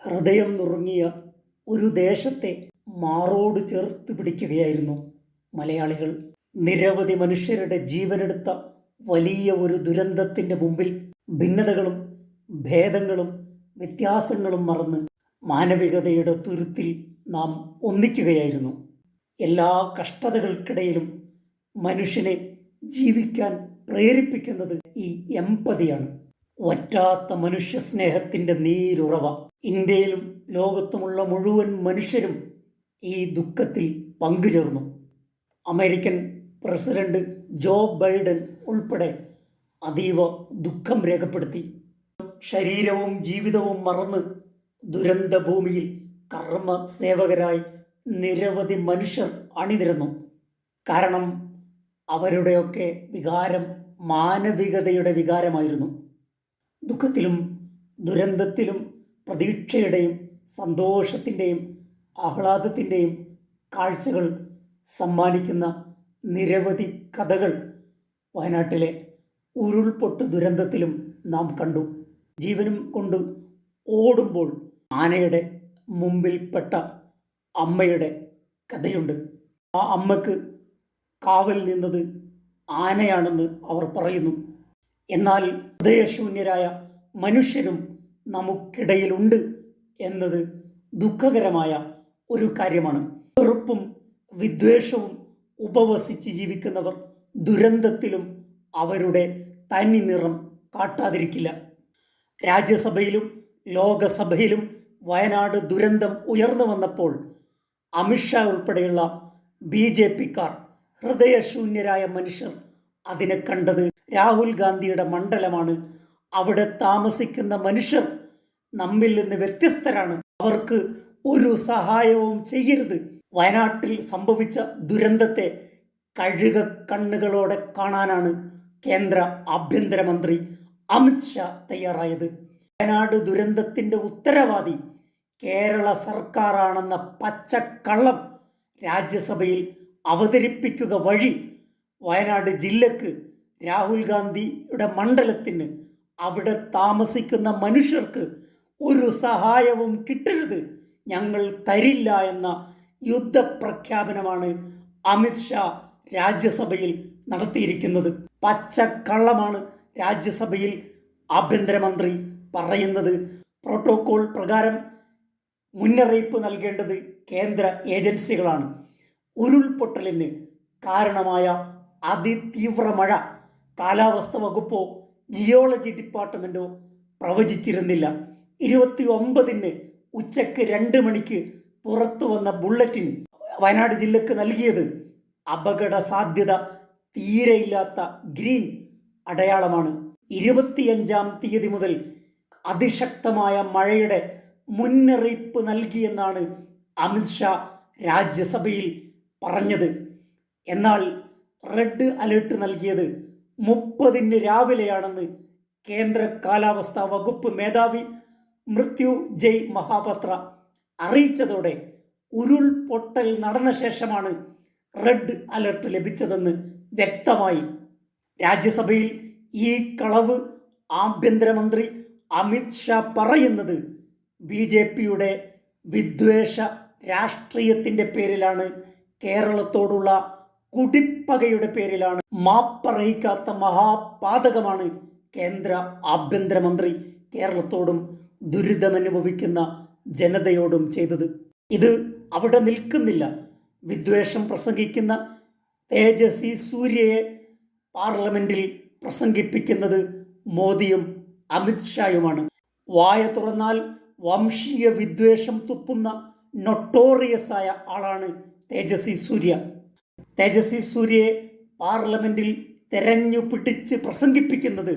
ഹൃദയം നുറുങ്ങിയ ഒരു ദേശത്തെ മാറോട് ചേർത്ത് പിടിക്കുകയായിരുന്നു മലയാളികൾ. നിരവധി മനുഷ്യരുടെ ജീവനെടുത്ത വലിയ ഒരു ദുരന്തത്തിൻ്റെ മുമ്പിൽ ഭിന്നതകളും ഭേദങ്ങളും വ്യത്യാസങ്ങളും മറന്ന് മാനവികതയുടെ തുരുത്തിൽ നാം ഒന്നിക്കുകയായിരുന്നു. എല്ലാ കഷ്ടതകൾക്കിടയിലും മനുഷ്യനെ ജീവിക്കാൻ പ്രേരിപ്പിക്കുന്നത് ഈ എമ്പതിയാണ്. വറ്റാത്ത മനുഷ്യ സ്നേഹത്തിൻ്റെ നീരുറവ. ഇന്ത്യയിലും ലോകത്തുമുള്ള മുഴുവൻ മനുഷ്യരും ഈ ദുഃഖത്തിൽ പങ്കുചേർന്നു. അമേരിക്കൻ പ്രസിഡന്റ് ജോ ബൈഡൻ ഉൾപ്പെടെ അതീവ ദുഃഖം രേഖപ്പെടുത്തി. ശരീരവും ജീവിതവും മറന്ന് ദുരന്ത ഭൂമിയിൽ കർമ്മ സേവകരായി നിരവധി മനുഷ്യർ അണിനിരന്നു. കാരണം അവരുടെയൊക്കെ വികാരം മാനവികതയുടെ വികാരമായിരുന്നു. ദുഃഖത്തിലും ദുരന്തത്തിലും പ്രതീക്ഷയുടെയും സന്തോഷത്തിൻ്റെയും ആഹ്ലാദത്തിൻ്റെയും കാഴ്ചകൾ സമ്മാനിക്കുന്ന നിരവധി കഥകൾ വയനാട്ടിലെ ഉരുൾപൊട്ട് ദുരന്തത്തിലും നാം കണ്ടു. ജീവനും കൊണ്ട് ഓടുമ്പോൾ ആനയുടെ മുമ്പിൽപ്പെട്ട അമ്മയുടെ കഥയുണ്ട്. ആ അമ്മക്ക് കാവൽ നിന്നത് ആനയാണെന്ന് അവർ പറയുന്നു. എന്നാൽ ഹൃദയശൂന്യരായ മനുഷ്യരും നമുക്കിടയിലുണ്ട് എന്നത് ദുഃഖകരമായ ഒരു കാര്യമാണ്. വെറുപ്പും വിദ്വേഷവും ഉപവസിച്ച് ജീവിക്കുന്നവർ ദുരന്തത്തിലും അവരുടെ തനി നിറം കാട്ടാതിരിക്കില്ല. രാജ്യസഭയിലും ലോകസഭയിലും വയനാട് ദുരന്തം ഉയർന്നു വന്നപ്പോൾ അമിത്ഷാ ഉൾപ്പെടെയുള്ള BJP-ക്കാർ, ഹൃദയശൂന്യരായ മനുഷ്യർ, അതിനെ കണ്ടത് രാഹുൽ ഗാന്ധിയുടെ മണ്ഡലമാണ്. അവിടെ താമസിക്കുന്ന മനുഷ്യർ നമ്മിൽ നിന്ന് വ്യത്യസ്തരാണ്, അവർക്ക് ഒരു സഹായവും ചെയ്യരുത്. വയനാട്ടിൽ സംഭവിച്ച ദുരന്തത്തെ കഴുക കണ്ണുകളോടെ കാണാനാണ് കേന്ദ്ര ആഭ്യന്തരമന്ത്രി അമിത്ഷാ തയ്യാറായത്. വയനാട് ദുരന്തത്തിൻ്റെ ഉത്തരവാദി കേരള സർക്കാരാണെന്ന പച്ചക്കള്ളം രാജ്യസഭയിൽ അവതരിപ്പിക്കുക വഴി വയനാട് ജില്ലക്ക്, രാഹുൽ ഗാന്ധിയുടെ മണ്ഡലത്തിന്, അവിടെ താമസിക്കുന്ന മനുഷ്യർക്ക് ഒരു സഹായവും കിട്ടരുത്, ഞങ്ങൾ തരില്ല എന്ന യുദ്ധപ്രഖ്യാപനമാണ് അമിത്ഷാ രാജ്യസഭയിൽ നടത്തിയിരിക്കുന്നത്. പച്ചക്കള്ളമാണ് രാജ്യസഭയിൽ ആഭ്യന്തരമന്ത്രി പറയുന്നത്. പ്രോട്ടോകോൾ പ്രകാരം മുന്നറിയിപ്പ് നൽകേണ്ടത് കേന്ദ്ര ഏജൻസികളാണ്. ഉരുൾപൊട്ടലിന് കാരണമായ അതിതീവ്ര മഴ കാലാവസ്ഥ വകുപ്പോ ജിയോളജി ഡിപ്പാർട്ട്മെൻറ്റോ പ്രവചിച്ചിരുന്നില്ല. 29-ന് ഉച്ചയ്ക്ക് 2 മണിക്ക് പുറത്തു വന്ന ബുള്ളറ്റിൻ വയനാട് ജില്ലക്ക് നൽകിയത് അപകട സാധ്യത തീരെയില്ലാത്ത ഗ്രീൻ അടയാളമാണ്. 25-ാം തീയതി മുതൽ അതിശക്തമായ മഴയുടെ മുന്നറിയിപ്പ് നൽകിയെന്നാണ് അമിത്ഷാ രാജ്യസഭയിൽ പറഞ്ഞത്. എന്നാൽ റെഡ് അലേർട്ട് നൽകിയത് 30-ന് രാവിലെയാണെന്ന് കേന്ദ്ര കാലാവസ്ഥാ വകുപ്പ് മേധാവി മൃത്യുജയ് മഹാപത്ര അറിയിച്ചതോടെ ഉരുൾപൊട്ടൽ നടന്ന ശേഷമാണ് റെഡ് അലർട്ട് ലഭിച്ചതെന്ന് വ്യക്തമായി. രാജ്യസഭയിൽ ഈ കളവ് ആഭ്യന്തരമന്ത്രി അമിത്ഷാ പറയുന്നത് BJP-യുടെ വിദ്വേഷ രാഷ്ട്രീയത്തിൻ്റെ പേരിലാണ്, കേരളത്തോടുള്ള കുടിപ്പകയുടെ പേരിലാണ്. മാപ്പർഹിക്കാത്ത മഹാപാതകമാണ് കേന്ദ്ര ആഭ്യന്തരമന്ത്രി കേരളത്തോടും ദുരിതമനുഭവിക്കുന്ന ജനതയോടും ചെയ്തത്. ഇത് അവിടെ നിൽക്കുന്നില്ല. വിദ്വേഷം പ്രസംഗിക്കുന്ന തേജസ്വി സൂര്യയെ പാർലമെന്റിൽ പ്രസംഗിപ്പിക്കുന്നത് മോദിയും അമിത്ഷായുമാണ്. വായ തുറന്നാൽ വംശീയ വിദ്വേഷം തുപ്പുന്ന നൊട്ടോറിയസ് ആയ ആളാണ് തേജസ്വി സൂര്യ. തേജസ്വി സൂര്യയെ പാർലമെന്റിൽ തെരഞ്ഞു പിടിച്ച് പ്രസംഗിപ്പിക്കുന്നത്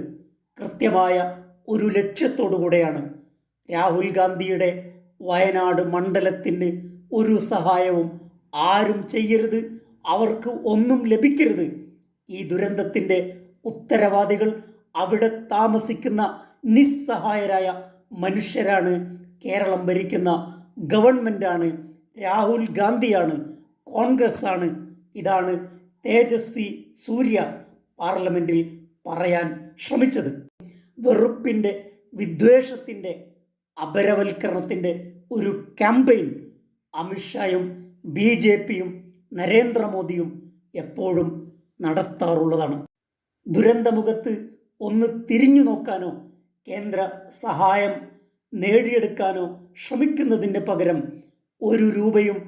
കൃത്യമായ ഒരു ലക്ഷ്യത്തോടു കൂടെയാണ്. രാഹുൽ ഗാന്ധിയുടെ വയനാട് മണ്ഡലത്തിന് ഒരു സഹായവും ആരും ചെയ്യരുത്, അവർക്ക് ഒന്നും ലഭിക്കരുത്. ഈ ദുരന്തത്തിൻ്റെ ഉത്തരവാദികൾ അവിടെ താമസിക്കുന്ന നിസ്സഹായരായ മനുഷ്യരാണ്. കേരളം ഭരിക്കുന്ന ഗവൺമെൻറ്റാണ്, രാഹുൽ ഗാന്ധിയാണ്, കോൺഗ്രസ് ആണ്. ഇതാണ് തേജസ്വി സൂര്യ പാർലമെൻറ്റിൽ പറയാൻ ശ്രമിച്ചത്. വെറുപ്പിൻ്റെ, വിദ്വേഷത്തിൻ്റെ അപരവൽക്കരണത്തിൻ്റെ ഒരു ക്യാമ്പയിൻ അമിത്ഷായും BJPയും നരേന്ദ്രമോദിയും എപ്പോഴും നടത്താറുള്ളതാണ്. ദുരന്തമുഖത്ത് ഒന്ന് തിരിഞ്ഞു നോക്കാനോ കേന്ദ്ര സഹായം നേടിയെടുക്കാനോ ശ്രമിക്കുന്നതിന് പകരം ഒരു രൂപയും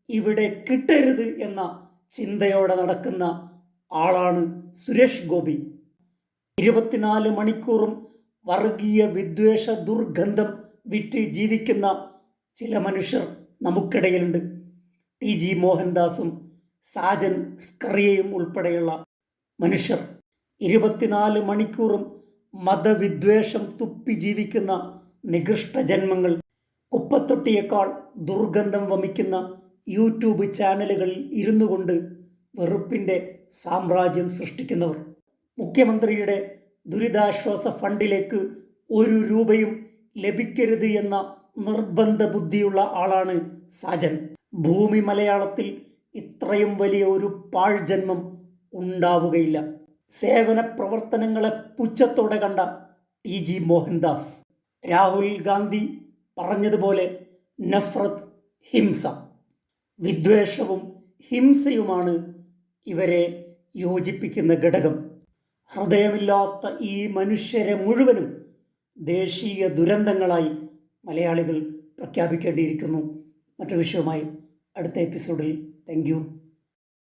ഇവിടെ കിട്ടരുത് എന്ന ചിന്തയോടെ നടക്കുന്ന ആളാണ് സുരേഷ് ഗോപി. 24 മണിക്കൂറും വർഗീയ വിദ്വേഷ ദുർഗന്ധം വിറ്റ് ജീവിക്കുന്ന ചില മനുഷ്യർ നമുക്കിടയിലുണ്ട്. TG മോഹൻദാസും സാജൻ സ്കറിയയും ഉൾപ്പെടെയുള്ള മനുഷ്യർ 24 മണിക്കൂറും മതവിദ്വേഷം തുപ്പി ജീവിക്കുന്ന നികൃഷ്ട ജന്മങ്ങൾ. കുപ്പത്തൊട്ടിയേക്കാൾ ദുർഗന്ധം വമിക്കുന്ന യൂട്യൂബ് ചാനലുകളിൽ ഇരുന്നു കൊണ്ട് വെറുപ്പിൻ്റെ സാമ്രാജ്യം സൃഷ്ടിക്കുന്നവർ. മുഖ്യമന്ത്രിയുടെ ദുരിതാശ്വാസ ഫണ്ടിലേക്ക് ഒരു രൂപയും ലഭിക്കരുത് എന്ന നിർബന്ധ ബുദ്ധിയുള്ള ആളാണ് സാജൻ. ഭൂമി മലയാളത്തിൽ ഇത്രയും വലിയ ഒരു പാഴ്ജന്മം ഉണ്ടാവുകയില്ല. സേവന പ്രവർത്തനങ്ങളെ പുച്ഛത്തോടെ കണ്ട TG മോഹൻദാസ്. രാഹുൽ ഗാന്ധി പറഞ്ഞതുപോലെ നഫ്രത്ത് ഹിംസ, വിദ്വേഷവും ഹിംസയുമാണ് ഇവരെ യോജിപ്പിക്കുന്ന ഘടകം. ഹൃദയമില്ലാത്ത ഈ മനുഷ്യരെ മുഴുവനും ദേശീയ ദുരന്തങ്ങളായി മലയാളികൾ പ്രഖ്യാപിക്കേണ്ടിയിരിക്കുന്നു. മറ്റു വിഷയവുമായി അടുത്ത എപ്പിസോഡിൽ. Thank you.